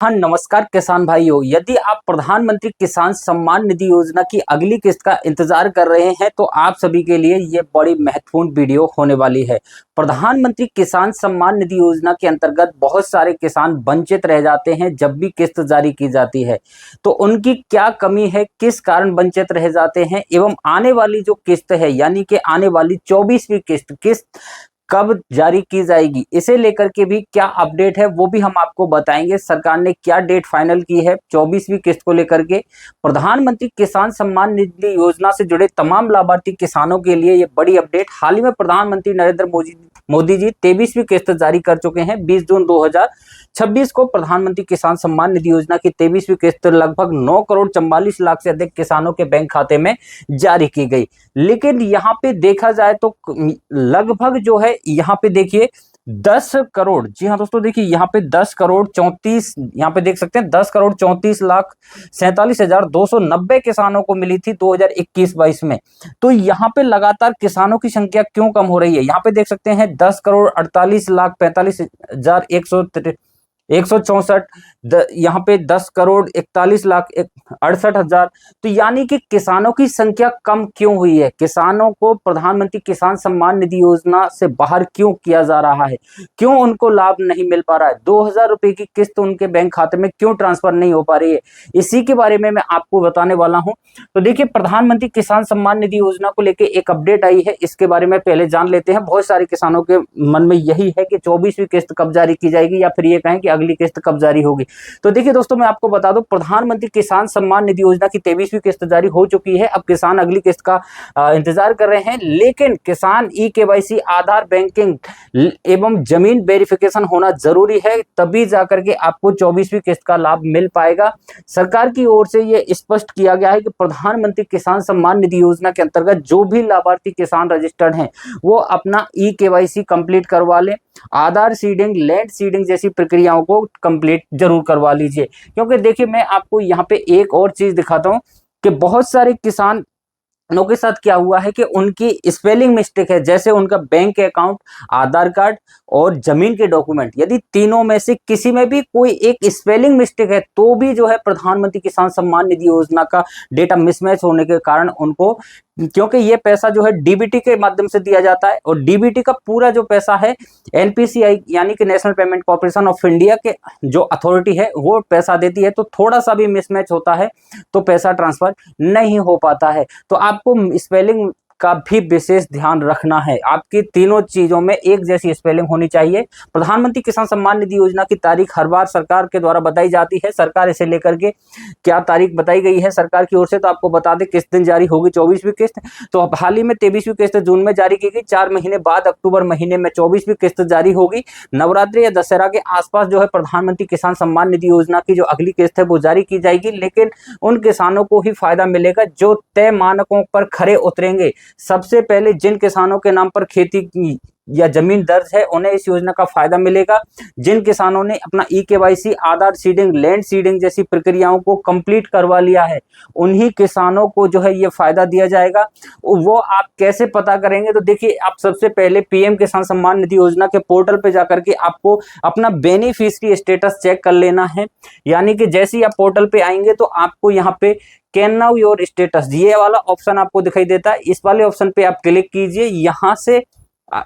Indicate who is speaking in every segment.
Speaker 1: हाँ नमस्कार किसान भाइयों। यदि आप प्रधानमंत्री किसान सम्मान निधि योजना की अगली किस्त का इंतजार कर रहे हैं तो आप सभी के लिए ये बड़ी महत्वपूर्ण वीडियो होने वाली है। प्रधानमंत्री किसान सम्मान निधि योजना के अंतर्गत बहुत सारे किसान वंचित रह जाते हैं जब भी किस्त जारी की जाती है। तो उनकी क्या कमी है, किस कारण वंचित रह जाते हैं एवं आने वाली जो किस्त है यानी कि आने वाली 24वीं किस्त कब जारी की जाएगी, इसे लेकर के भी क्या अपडेट है वो भी हम आपको बताएंगे। सरकार ने क्या डेट फाइनल की है 24वीं किस्त को लेकर के। प्रधानमंत्री किसान सम्मान निधि योजना से जुड़े तमाम लाभार्थी किसानों के लिए ये बड़ी अपडेट। हाल ही में प्रधानमंत्री नरेंद्र मोदी जी 23वीं किस्त जारी कर चुके हैं। 20 जून 2026 को प्रधानमंत्री किसान सम्मान निधि योजना की 23वीं किस्त लगभग 9 करोड़ 44 लाख से अधिक किसानों के बैंक खाते में जारी की गई। लेकिन यहाँ पे देखा जाए तो लगभग जो है यहाँ पे देखिए 10 करोड़, जी हाँ दोस्तों देखिए यहाँ पे 10 करोड़ 34, यहाँ पे देख सकते हैं 10 करोड़ 34 लाख 47,290 किसानों को मिली थी 2021-22 में। तो यहाँ पे लगातार किसानों की संख्या क्यों कम हो रही है, यहाँ पे देख सकते हैं 10 करोड़ 48 लाख 45,100 164, यहाँ पे 10 करोड़ 41 लाख 68,000। तो यानी कि किसानों की संख्या कम क्यों हुई है, किसानों को प्रधानमंत्री किसान सम्मान निधि योजना से बाहर क्यों किया जा रहा है, क्यों उनको लाभ नहीं मिल पा रहा है, 2,000 रुपए की किस्त उनके बैंक खाते में क्यों ट्रांसफर नहीं हो पा रही है, इसी के बारे में मैं आपको बताने वाला हूं। तो देखिए प्रधानमंत्री किसान सम्मान निधि योजना को लेकर एक अपडेट आई है, इसके बारे में पहले जान लेते हैं। बहुत सारे किसानों के मन में यही है कि 24वीं किस्त कब जारी की जाएगी या फिर ये कहें कि अगली किस्त कब जारी होगी। तो देखिए दोस्तों मैं आपको बता दूं, प्रधानमंत्री किसान सम्मान निधि योजना की 23वीं किस्त जारी हो चुकी है। अब किसान अगली किस्त का इंतजार कर रहे हैं, लेकिन किसान ई-केवाईसी, आधार, बैंकिंग एवं जमीन वेरिफिकेशन होना जरूरी है, तभी जाकर के आपको 24वीं किस्त का लाभ मिल पाएगा। सरकार की ओर से यह स्पष्ट किया गया है कि प्रधानमंत्री किसान सम्मान निधि योजना के अंतर्गत जो भी लाभार्थी किसान रजिस्टर्ड हैं वो अपना ई-केवाईसी कंप्लीट करवा लें, आधार सीडिंग, लैंड सीडिंग जैसी प्रक्रियाओं को कंप्लीट जरूर करवा लीजिए। क्योंकि देखिए मैं आपको यहाँ पे एक और चीज दिखाता हूँ कि बहुत सारे किसान के साथ क्या हुआ है कि उनकी स्पेलिंग मिस्टेक है, जैसे उनका बैंक अकाउंट, आधार कार्ड और जमीन के डॉक्यूमेंट, यदि तीनों में से किसी में भी कोई एक स्पेलिंग मिस्टेक है तो भी जो है प्रधानमंत्री किसान सम्मान निधि योजना का डेटा मिसमैच होने के कारण उनको, क्योंकि ये पैसा जो है डीबीटी के माध्यम से दिया जाता है और डीबीटी का पूरा जो पैसा है एनपीसीआई यानी कि national payment corporation of India के जो अथॉरिटी है वो पैसा देती है, तो थोड़ा सा भी मिसमैच होता है तो पैसा ट्रांसफर नहीं हो पाता है। तो आपको स्पेलिंग का भी विशेष ध्यान रखना है, आपकी तीनों चीजों में एक जैसी स्पेलिंग होनी चाहिए। प्रधानमंत्री किसान सम्मान निधि योजना की तारीख हर बार सरकार के द्वारा बताई जाती है, सरकार इसे लेकर के क्या तारीख बताई गई है सरकार की ओर से तो आपको बता दें किस दिन जारी होगी 24वीं किस्त। तो अब हाल ही में 23वीं किस्त जून में जारी की गई, 4 महीने बाद अक्टूबर महीने में 24वीं किस्त जारी होगी। नवरात्रि या दशहरा के आसपास जो है प्रधानमंत्री किसान सम्मान निधि योजना की जो अगली किस्त है वो जारी की जाएगी, लेकिन उन किसानों को ही फायदा मिलेगा जो तय मानकों पर खरे उतरेंगे। सबसे पहले जिन किसानों के नाम पर खेती की या जमीन दर्ज है उन्हें इस योजना का फायदा मिलेगा। जिन किसानों ने अपना ई-केवाईसी, आधार सीडिंग, लैंड सीडिंग जैसी प्रक्रियाओं को कंप्लीट करवा लिया है उन्हीं किसानों को जो है ये फायदा दिया जाएगा। वो आप कैसे पता करेंगे, तो देखिए आप सबसे पहले पीएम किसान सम्मान निधि योजना के पोर्टल पे जाकर के आपको अपना बेनिफिशियरी स्टेटस चेक कर लेना है। यानी कि जैसे ही आप पोर्टल पे आएंगे तो आपको यहाँ पे कैन नाउ योर स्टेटस ये वाला ऑप्शन आपको दिखाई देता है, इस वाले ऑप्शन पे आप क्लिक कीजिए।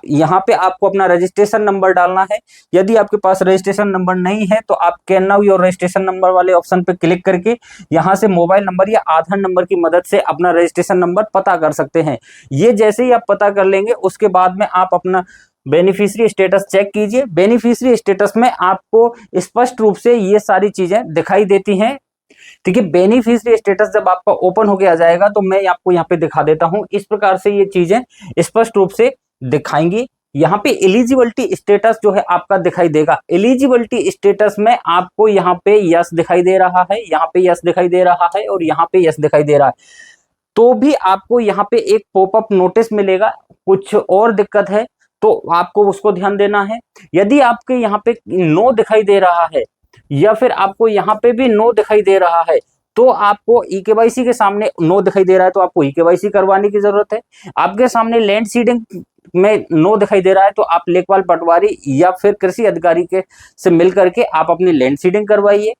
Speaker 1: यहाँ पे आपको अपना रजिस्ट्रेशन नंबर डालना है। यदि आपके पास रजिस्ट्रेशन नंबर नहीं है तो आप can now your registration number वाले ऑप्शन पे क्लिक करके यहाँ से मोबाइल नंबर या आधार नंबर की मदद से अपना रजिस्ट्रेशन नंबर पता कर सकते हैं। ये जैसे ही आप पता कर लेंगे उसके बाद में आप अपना बेनिफिशियरी स्टेटस चेक कीजिए। बेनिफिशियरी स्टेटस में आपको स्पष्ट रूप से ये सारी चीजें दिखाई देती हैं। ठीक है, बेनिफिशियरी स्टेटस जब आपका ओपन होके आ जाएगा तो मैं आपको यहाँ पे दिखा देता हूँ, इस प्रकार से ये चीजें स्पष्ट रूप से दिखाएंगी। यहाँ पे एलिजिबिलिटी स्टेटस जो है आपका दिखाई देगा। एलिजिबिलिटी स्टेटस में आपको यहाँ पे यस दिखाई दे रहा है, यहाँ पे यस दिखाई दे रहा है और यहाँ पे यस दिखाई दे रहा है। तो भी आपको यहाँ पे एक पॉपअप नोटिस मिलेगा, कुछ और दिक्कत है तो आपको उसको ध्यान देना है। यदि आपके यहाँ पे नो दिखाई दे रहा है या फिर आपको यहाँ पे भी नो दिखाई दे रहा है तो आपको ई-केवाईसी के सामने नो दिखाई दे रहा है तो आपको ई-केवाईसी करवाने की जरूरत है। आपके सामने लैंड सीडिंग में नो दिखाई दे रहा है तो आप लेखपाल पटवारी या फिर कृषि अधिकारी के से मिल करके आप अपनी लैंड सीडिंग करवाइए।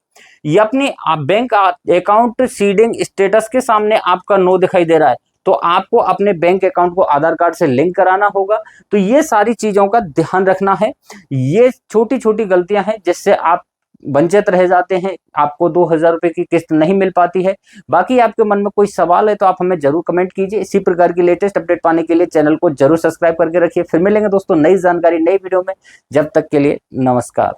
Speaker 1: या अपनी बैंक अकाउंट सीडिंग स्टेटस के सामने आपका नो दिखाई दे रहा है तो आपको अपने बैंक अकाउंट को आधार कार्ड से लिंक कराना होगा। तो ये सारी चीजों का ध्यान रखना है। ये छोटी छोटी गलतियां हैं जिससे आप वंचित रह जाते हैं, आपको 2000 रुपए की किस्त नहीं मिल पाती है। बाकी आपके मन में कोई सवाल है तो आप हमें जरूर कमेंट कीजिए। इसी प्रकार की लेटेस्ट अपडेट पाने के लिए चैनल को जरूर सब्सक्राइब करके रखिए। फिर मिलेंगे दोस्तों नई जानकारी नई वीडियो में। जब तक के लिए नमस्कार।